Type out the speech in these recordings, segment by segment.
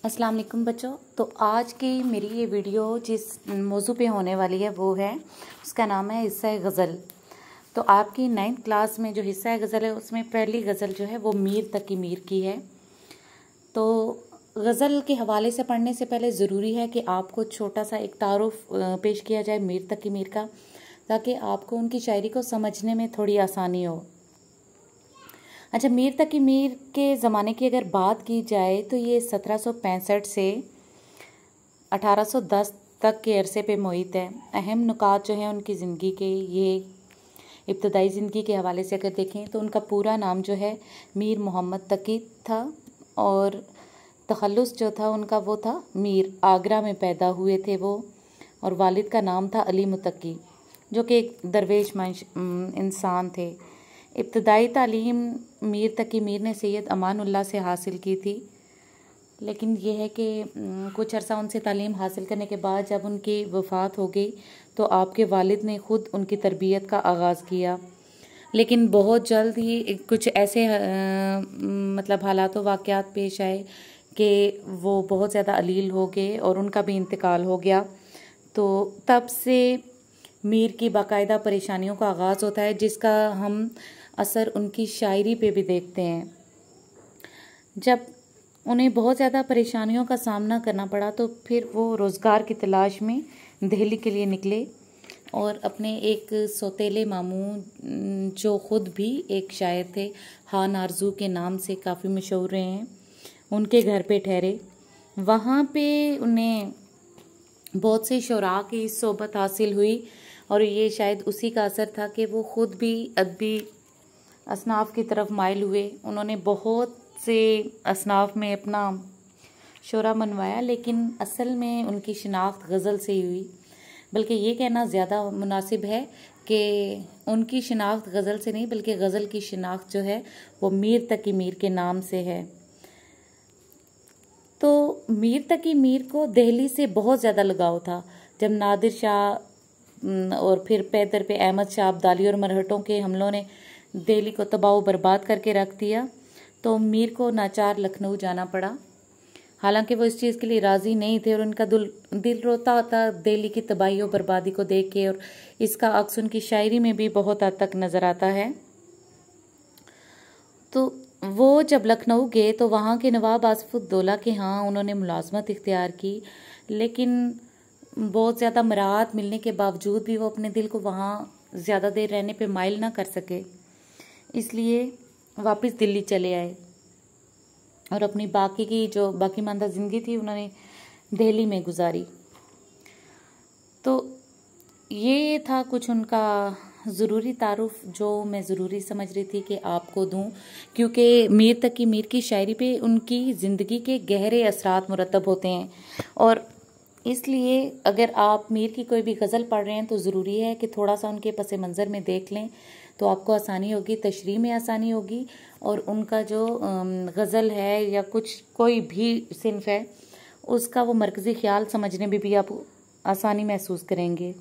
अस्सलाम वालेकुम बच्चों। तो आज की मेरी ये वीडियो जिस मौजू पे होने वाली है वो है, उसका नाम है हिस्सा गज़ल। तो आपकी 9th क्लास में जो हिस्सा गज़ल है उसमें पहली गज़ल जो है वो मीर तकी मीर की है। तो गज़ल के हवाले से पढ़ने से पहले ज़रूरी है कि आपको छोटा सा एक तारुफ पेश किया जाए मीर तकी मीर का, ताकि आपको उनकी शायरी को समझने में थोड़ी आसानी हो। अच्छा, मीर तकी मीर के ज़माने की अगर बात की जाए तो ये 1765 से 1810 तक के अरसे पे मुहित है। अहम नुकात जो हैं उनकी ज़िंदगी के, ये इब्तदाई ज़िंदगी के हवाले से अगर देखें तो उनका पूरा नाम जो है मीर मोहम्मद तकी था और तखल्लुस जो था उनका वो था मीर। आगरा में पैदा हुए थे वो, और वालिद का नाम था अली मुतकी, जो कि एक दरवेश इंसान थे। इब्तदाई तालीम मीर तकी मीर ने सैयद अमानुल्लाह से हासिल की थी, लेकिन ये है कि कुछ अरसा उनसे तालीम हासिल करने के बाद जब उनकी वफ़ात हो गई तो आपके वालिद ने ख़ुद उनकी तरबियत का आगाज़ किया। लेकिन बहुत जल्द ही कुछ ऐसे मतलब हालात व वाक़यात पेश आए कि वो बहुत ज़्यादा अलील हो गए और उनका भी इंतकाल हो गया। तो तब से मीर की बाकायदा परेशानियों का आगाज़ होता है, जिसका हम असर उनकी शायरी पे भी देखते हैं। जब उन्हें बहुत ज़्यादा परेशानियों का सामना करना पड़ा तो फिर वो रोज़गार की तलाश में दिल्ली के लिए निकले और अपने एक सौतेले मामू जो ख़ुद भी एक शायर थे, हान आरजू के नाम से काफ़ी मशहूर रहे हैं, उनके घर पे ठहरे। वहाँ पे उन्हें बहुत से शुरा की सोबत हासिल हुई और ये शायद उसी का असर था कि वो ख़ुद भी अदबी असनाफ़ की तरफ माइल हुए। उन्होंने बहुत से असनाफ़ में अपना शोरा मनवाया, लेकिन असल में उनकी शिनाख्त गज़ल से ही हुई। बल्कि ये कहना ज़्यादा मुनासिब है कि उनकी शिनाख्त गज़ल से नहीं, बल्कि गज़ल की शिनाख्त जो है वो मीर तकी मीर के नाम से है। तो मीर तकी मीर को दिल्ली से बहुत ज़्यादा लगाव था। जब नादिर शाह और फिर पैदर पे अहमद शाह अब्दाली और मरहटों के हमलों ने दिल्ली को तबाह बर्बाद करके रख दिया तो मीर को नाचार लखनऊ जाना पड़ा। हालांकि वो इस चीज़ के लिए राज़ी नहीं थे और उनका दिल रोता था दिल्ली की तबाही और बर्बादी को देख के, और इसका अक्स उनकी शायरी में भी बहुत हद तक नज़र आता है। तो वो जब लखनऊ गए तो वहाँ के नवाब आसिफुद्दौला के यहाँ उन्होंने मुलाजमत इख्तियार की, लेकिन बहुत ज़्यादा मराहत मिलने के बावजूद भी वो अपने दिल को वहाँ ज़्यादा देर रहने पे माइल ना कर सके, इसलिए वापस दिल्ली चले आए और अपनी बाकी मानदा ज़िंदगी थी उन्होंने दिल्ली में गुजारी। तो ये था कुछ उनका ज़रूरी तारुफ जो मैं ज़रूरी समझ रही थी कि आपको दूं, क्योंकि मीर तकी मीर की शायरी पे उनकी ज़िंदगी के गहरे असरात मुरतब होते हैं, और इसलिए अगर आप मीर की कोई भी गज़ल पढ़ रहे हैं तो ज़रूरी है कि थोड़ा सा उनके पस मंज़र में देख लें, तो आपको आसानी होगी, तशरीह में आसानी होगी, और उनका जो गज़ल है या कोई भी सिन्फ है उसका वो मरकज़ी ख्याल समझने में भी आप आसानी महसूस करेंगे।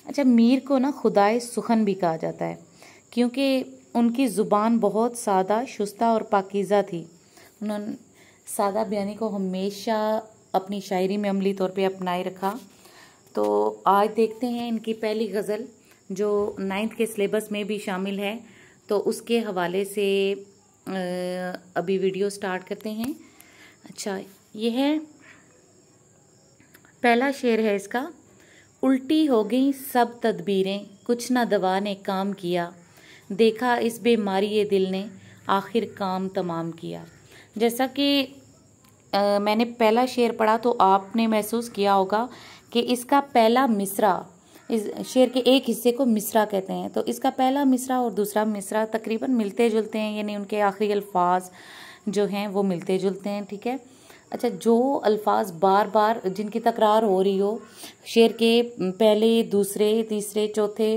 अच्छा, मीर को ना खुदाए सुखन भी कहा जाता है, क्योंकि उनकी ज़ुबान बहुत सादा, शुस्ता और पाकीज़ा थी। उन्होंने सादा बयानी को हमेशा अपनी शायरी में अमली तौर पे अपनाए रखा। तो आज देखते हैं इनकी पहली गज़ल जो 9th के सिलेबस में भी शामिल है, तो उसके हवाले से अभी वीडियो स्टार्ट करते हैं। अच्छा, ये है पहला शेर है इसका। उल्टी हो गई सब तदबीरें, कुछ ना दवा ने काम किया, देखा इस बीमारी ये दिल ने आखिर काम तमाम किया। जैसा कि मैंने पहला शेर पढ़ा तो आपने महसूस किया होगा कि इसका पहला मिसरा, इस शेर के एक हिस्से को मिसरा कहते हैं, तो इसका पहला मिसरा और दूसरा मिसरा तकरीबन मिलते जुलते हैं, यानी उनके आखिरी अल्फाज जो हैं वो मिलते जुलते हैं। ठीक है। अच्छा, जो अल्फाज बार बार जिनकी तकरार हो रही हो शेर के पहले, दूसरे, तीसरे, चौथे,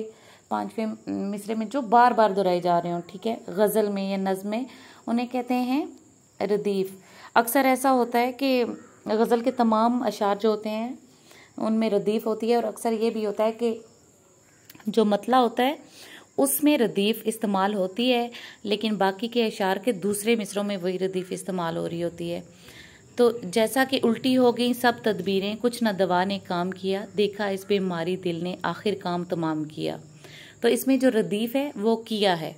पांचवें मिसरे में जो बार बार दोहराए जा रहे हो, ठीक है, गज़ल में या नज़्म में, उन्हें कहते हैं रदीफ़। अक्सर ऐसा होता है कि गज़ल के तमाम अशार जो होते हैं उनमें रदीफ़ होती है, और अक्सर ये भी होता है कि जो मतला होता है उसमें रदीफ इस्तेमाल होती है, लेकिन बाकी के अशार के दूसरे मिसरों में वही रदीफ इस्तेमाल हो रही होती है। तो जैसा कि उल्टी हो गई सब तदबीरें, कुछ न दवा ने काम किया, देखा इस बीमारी दिल ने, आखिर काम तमाम किया। तो इसमें जो रदीफ है वो किया है,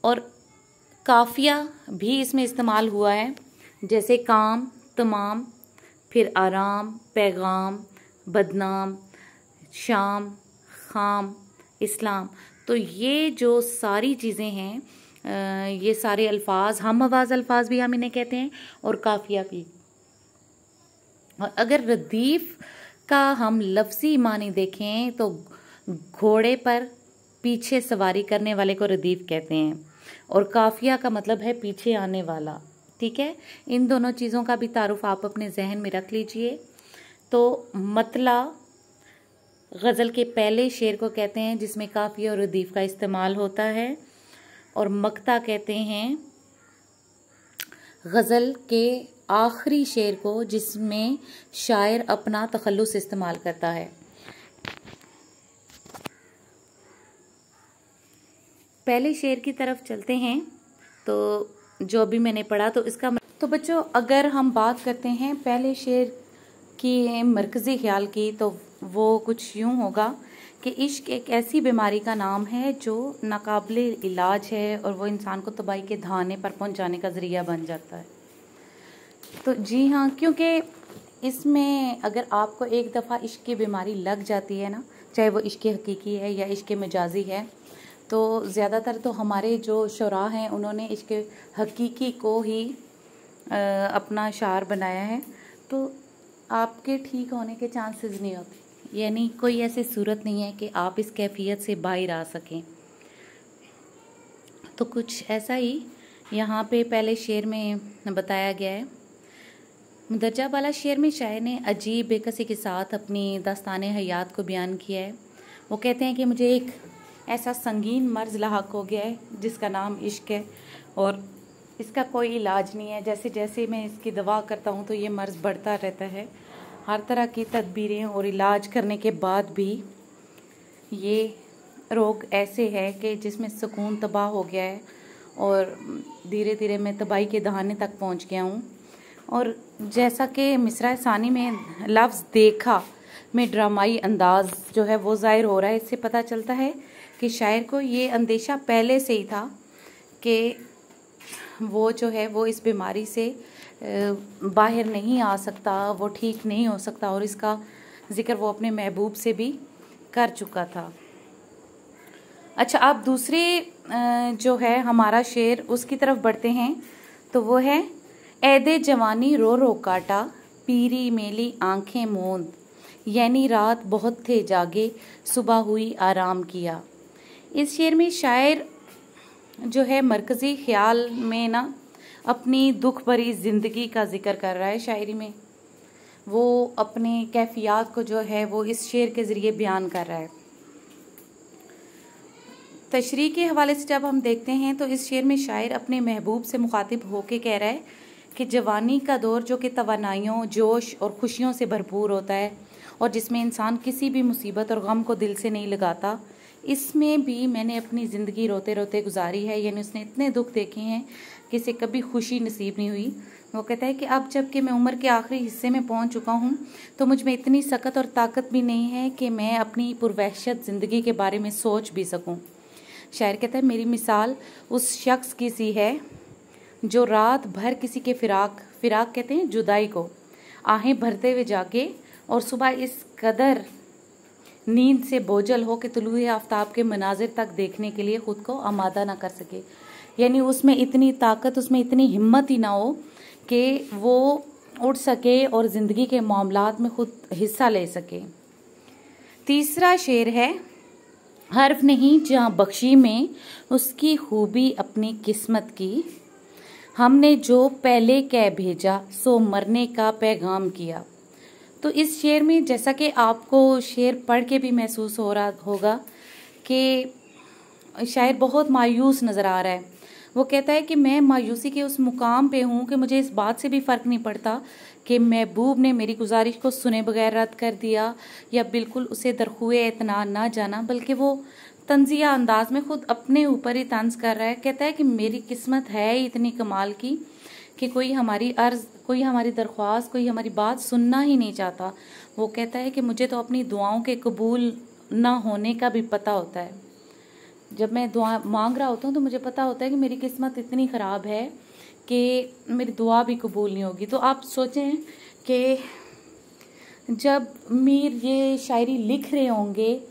और काफिया भी इसमें इस्तेमाल हुआ है, जैसे काम, तमाम, फिर आराम, पैगाम, बदनाम, शाम, खाम, इस्लाम। तो ये जो सारी चीज़ें हैं, ये सारे अल्फाज, हम आवाज़ अल्फाज भी हम इन्हें कहते हैं, और काफिया भी। और अगर रदीफ का हम लफ्ज़ी मानी देखें तो घोड़े पर पीछे सवारी करने वाले को रदीफ कहते हैं, और काफिया का मतलब है पीछे आने वाला। ठीक है, इन दोनों चीज़ों का भी तारुफ आप अपने जहन में रख लीजिए। तो मतला गज़ल के पहले शेर को कहते हैं जिसमें काफिया और रदीफ का इस्तेमाल होता है, और मक्ता कहते हैं गज़ल के आखिरी शेर को जिसमें शायर अपना तखल्लुस इस्तेमाल करता है। पहले शेर की तरफ चलते हैं। तो जो भी मैंने पढ़ा तो इसका तो बच्चों, अगर हम बात करते हैं पहले शेर की मरकज़ी ख्याल की, तो वो कुछ यूं होगा कि इश्क एक ऐसी बीमारी का नाम है जो नाकाबिले इलाज है, और वो इंसान को तबाही के धाने पर पहुंचाने का ज़रिया बन जाता है। तो जी हाँ, क्योंकि इसमें अगर आपको एक दफ़ा इश्क की बीमारी लग जाती है ना, चाहे वो इश्क हकीकी है या इश्क मजाजी है, तो ज़्यादातर तो हमारे जो शुरा हैं उन्होंने इश्क हकीकी को ही अपना शार बनाया है। तो आपके ठीक होने के चांसेस नहीं होते, यानी कोई ऐसी सूरत नहीं है कि आप इस कैफियत से बाहर आ सकें। तो कुछ ऐसा ही यहाँ पे पहले शेर में बताया गया है। मुदर्जा वाला शेर में शायर ने अजीब बेकसी के साथ अपनी दास्तान हयात को बयान किया है। वो कहते हैं कि मुझे एक ऐसा संगीन मर्ज़ लाहक हो गया है जिसका नाम इश्क है, और इसका कोई इलाज नहीं है। जैसे जैसे मैं इसकी दवा करता हूँ तो ये मर्ज़ बढ़ता रहता है। हर तरह की तदबीरें और इलाज करने के बाद भी ये रोग ऐसे है कि जिसमें सुकून तबाह हो गया है, और धीरे धीरे मैं तबाही के दहाने तक पहुँच गया हूँ। और जैसा कि मिसरा सानी में लफ्ज़ देखा में ड्रामाई अंदाज जो है वो ज़ाहिर हो रहा है, इससे पता चलता है कि शायर को ये अंदेशा पहले से ही था कि वो जो है वो इस बीमारी से बाहर नहीं आ सकता, वो ठीक नहीं हो सकता, और इसका ज़िक्र वो अपने महबूब से भी कर चुका था। अच्छा, अब दूसरे जो है हमारा शेर उसकी तरफ बढ़ते हैं। तो वो है ऐदे जवानी रो रो काटा, पीरी मेली आंखें मूंद, यानी रात बहुत थे जागे, सुबह हुई आराम किया। इस शेर में शायर जो है मरकज़ी ख्याल में ना अपनी दुख भरी ज़िंदगी का जिक्र कर रहा है। शायरी में वो अपने कैफियत को जो है वो इस शेर के ज़रिए बयान कर रहा है। तशरीह के हवाले से जब हम देखते हैं तो इस शेर में शायर अपने महबूब से मुखातिब होके कह रहा है कि जवानी का दौर जो कि तवानाइयों, जोश और खुशियों से भरपूर होता है, और जिसमें इंसान किसी भी मुसीबत और गम को दिल से नहीं लगाता, इसमें भी मैंने अपनी ज़िंदगी रोते रोते गुजारी है। यानी उसने इतने दुख देखे हैं कि इसे कभी खुशी नसीब नहीं हुई। वो कहता है कि अब जब कि मैं उम्र के आखिरी हिस्से में पहुंच चुका हूं, तो मुझ में इतनी सकत और ताकत भी नहीं है कि मैं अपनी पुरवहशत ज़िंदगी के बारे में सोच भी सकूं। शायर कहता है मेरी मिसाल उस शख्स की सी है जो रात भर किसी के फिराक कहते हैं जुदाई को, आहें भरते हुए जागे, और सुबह इस कदर नींद से बोझल हो कि तुलुए आफ्ताब के मनाजिर तक देखने के लिए खुद को आमादा ना कर सके। यानी उसमें इतनी ताकत, उसमें इतनी हिम्मत ही ना हो कि वो उठ सके और ज़िंदगी के मामलात में खुद हिस्सा ले सके। तीसरा शेर है हर्फ नहीं जहाँ बख्शी में उसकी खूबी अपनी किस्मत की, हमने जो पहले कह भेजा सो मरने का पैगाम किया। तो इस शेर में जैसा कि आपको शेर पढ़ के भी महसूस हो रहा होगा कि शायर बहुत मायूस नज़र आ रहा है। वो कहता है कि मैं मायूसी के उस मुकाम पे हूँ कि मुझे इस बात से भी फ़र्क नहीं पड़ता कि महबूब ने मेरी गुजारिश को सुने बगैर रद्द कर दिया या बिल्कुल उसे दरखुए इत्मीनान ना जाना, बल्कि वो तंजिया अंदाज में खुद अपने ऊपर ही तंज कर रहा है। कहता है कि मेरी किस्मत है इतनी कमाल की कि कोई हमारी अर्ज, कोई हमारी दरख्वास्त, कोई हमारी बात सुनना ही नहीं चाहता। वो कहता है कि मुझे तो अपनी दुआओं के कबूल ना होने का भी पता होता है। जब मैं दुआ मांग रहा होता हूँ तो मुझे पता होता है कि मेरी किस्मत इतनी ख़राब है कि मेरी दुआ भी कबूल नहीं होगी। तो आप सोचें कि जब मीर ये शायरी लिख रहे होंगे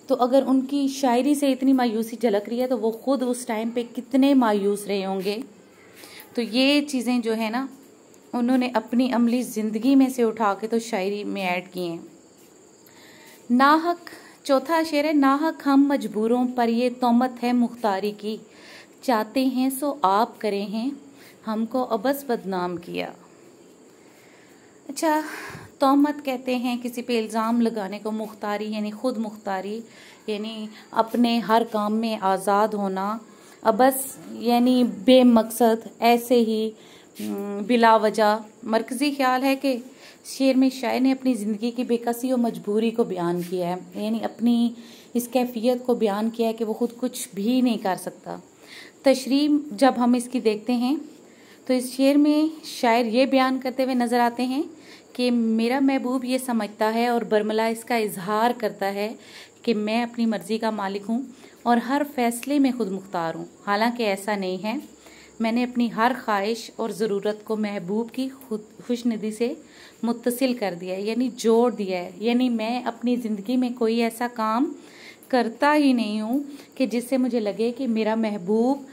तो अगर उनकी शायरी से इतनी मायूसी झलक रही है तो वो खुद उस टाइम पे कितने मायूस रहे होंगे। तो ये चीज़ें जो है ना, उन्होंने अपनी अमली ज़िंदगी में से उठा के तो शायरी में ऐड की हैं। नाहक, चौथा शेर है, नाहक हम मजबूरों पर ये तोहमत है मुख्तारी की, चाहते हैं सो आप करे हैं हमको अबस बदनाम किया। अच्छा, तोहमत कहते हैं किसी पे इल्ज़ाम लगाने को, मुख्तारी यानी खुद मुख्तारी यानी अपने हर काम में आज़ाद होना, अबस यानी बेमकसद ऐसे ही बिला वजह। मरकज़ी ख्याल है कि शेर में शायर ने अपनी ज़िंदगी की बेकसी और मजबूरी को बयान किया है, यानी अपनी इस कैफियत को बयान किया है कि वो खुद कुछ भी नहीं कर सकता। तशरीह जब हम इसकी देखते हैं तो इस शेर में शायर ये बयान करते हुए नज़र आते हैं कि मेरा महबूब ये समझता है और बरमला इसका इजहार करता है कि मैं अपनी मर्ज़ी का मालिक हूँ और हर फैसले में खुद मुख्तार हूँ। हालांकि ऐसा नहीं है, मैंने अपनी हर ख्वाहिश और ज़रूरत को महबूब की खुशनुदी से मुत्तसिल कर दिया है, यानी जोड़ दिया है। यानी मैं अपनी ज़िंदगी में कोई ऐसा काम करता ही नहीं हूँ कि जिससे मुझे लगे कि मेरा महबूब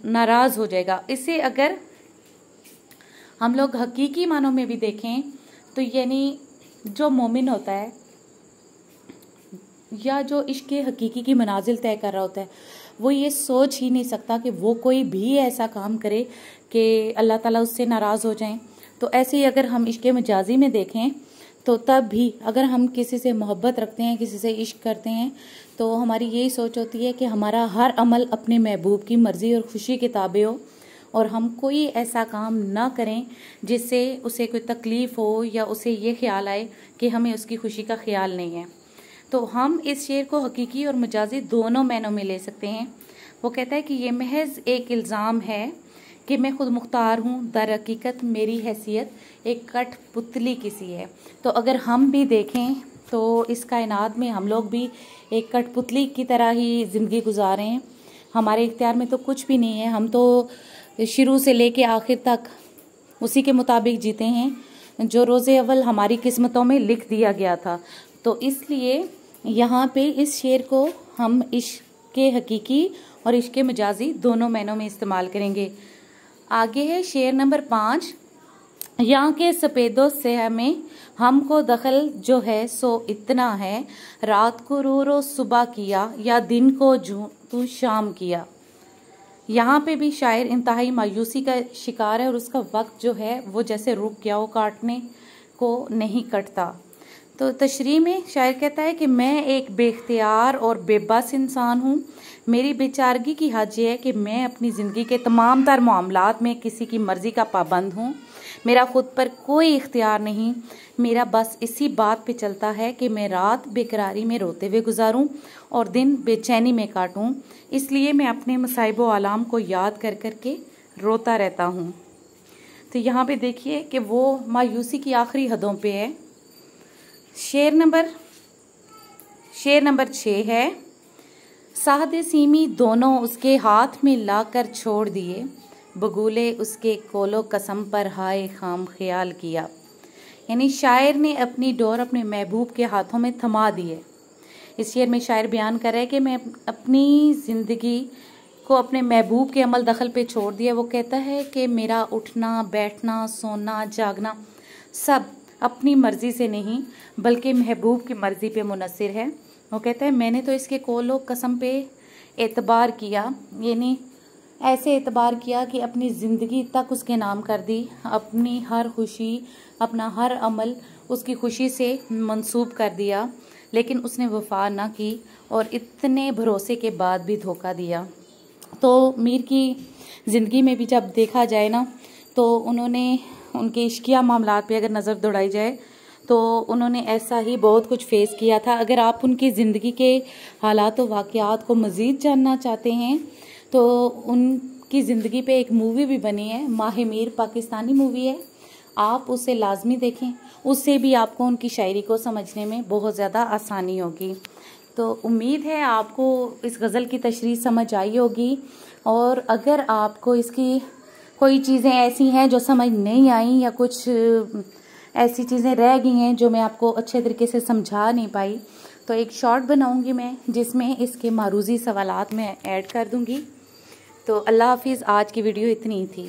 नाराज़ हो जाएगा। इसे अगर हम लोग हकीकी मानों में भी देखें तो यानी जो मोमिन होता है या जो इश्क़ हकीकी की मनाजिल तय कर रहा होता है, वो ये सोच ही नहीं सकता कि वो कोई भी ऐसा काम करे कि अल्लाह ताला उससे नाराज़ हो जाएं। तो ऐसे ही अगर हम इश्क़ मजाजी में देखें तो तब भी अगर हम किसी से मोहब्बत रखते हैं, किसी से इश्क करते हैं, तो हमारी यही सोच होती है कि हमारा हर अमल अपने महबूब की मर्ज़ी और खुशी के ताबे हो और हम कोई ऐसा काम ना करें जिससे उसे कोई तकलीफ़ हो या उसे ये ख्याल आए कि हमें उसकी खुशी का ख्याल नहीं है। तो हम इस शेर को हकीकी और मजाजी दोनों मायनों में ले सकते हैं। वो कहता है कि ये महज एक इल्ज़ाम है कि मैं खुद मुख्तार हूँ, दर हकीकत मेरी हैसियत एक कठपुतली किसी है। तो अगर हम भी देखें तो इस कायनात में हम लोग भी एक कठपुतली की तरह ही ज़िंदगी गुजार रहे हैं। हमारे इख्तियार में तो कुछ भी नहीं है, हम तो शुरू से लेके आखिर तक उसी के मुताबिक जीते हैं जो रोज़े अव्वल हमारी किस्मतों में लिख दिया गया था। तो इसलिए यहाँ पे इस शेर को हम इश्क़ हकीकी और इश्क़ मजाजी दोनों मायनों में इस्तेमाल करेंगे। आगे है शेर नंबर 5, यहाँ के सफ़ेदों से हमें हमको दखल जो है सो इतना है, रात को रो रो सुबह किया या दिन को जूं तू शाम किया। यहाँ पे भी शायर इंतहाई मायूसी का शिकार है और उसका वक्त जो है वो जैसे रुक गया हो, काटने को नहीं कटता। तो तशरीह में शायर कहता है कि मैं एक बेख्तियार और बेबस इंसान हूँ। मेरी बेचारगी की हद ये है कि मैं अपनी ज़िंदगी के तमाम तर मामलात में किसी की मर्ज़ी का पाबंद हूँ। मेरा खुद पर कोई इख्तियार नहीं। मेरा बस इसी बात पे चलता है कि मैं रात बेकरारी में रोते हुए गुजारूं और दिन बेचैनी में काटूं। इसलिए मैं अपने मसाइब व आलाम को याद कर कर के रोता रहता हूँ। तो यहाँ पे देखिए कि वो मायूसी की आखिरी हदों पे है। शेर नंबर 6 है, साहद सीमी दोनों उसके हाथ में लाकर छोड़ दिए, बगुले उसके कोलो कसम पर हाय खाम ख्याल किया। यानी शायर ने अपनी डोर अपने महबूब के हाथों में थमा दी है। इस शेर में शायर बयान कर रहा है कि मैं अपनी ज़िंदगी को अपने महबूब के अमल दखल पे छोड़ दिया। वो कहता है कि मेरा उठना बैठना सोना जागना सब अपनी मर्ज़ी से नहीं बल्कि महबूब की मर्ज़ी पे मुनसिर है। वो कहता है मैंने तो इसके कोलो कसम पे एतबार किया, यानी ऐसे एतबार किया कि अपनी ज़िंदगी तक उसके नाम कर दी, अपनी हर खुशी अपना हर अमल उसकी खुशी से मंसूब कर दिया, लेकिन उसने वफा ना की और इतने भरोसे के बाद भी धोखा दिया। तो मीर की ज़िंदगी में भी जब देखा जाए ना तो उन्होंने उनके इश्किया मामलात पे अगर नज़र दौड़ाई जाए तो उन्होंने ऐसा ही बहुत कुछ फेस किया था। अगर आप उनकी ज़िंदगी के हालात व वाक़यात को मज़ीद जानना चाहते हैं तो उनकी ज़िंदगी पे एक मूवी भी बनी है, माह मीर, पाकिस्तानी मूवी है, आप उसे लाजमी देखें। उससे भी आपको उनकी शायरी को समझने में बहुत ज़्यादा आसानी होगी। तो उम्मीद है आपको इस गज़ल की तशरीह समझ आई होगी। और अगर आपको इसकी कोई चीज़ें ऐसी हैं जो समझ नहीं आई या कुछ ऐसी चीज़ें रह गई हैं जो मैं आपको अच्छे तरीके से समझा नहीं पाई, तो एक शॉर्ट बनाऊंगी मैं जिसमें इसके मारूज़ी सवालात मैं ऐड कर दूंगी। तो अल्लाह हाफिज़, आज की वीडियो इतनी ही थी।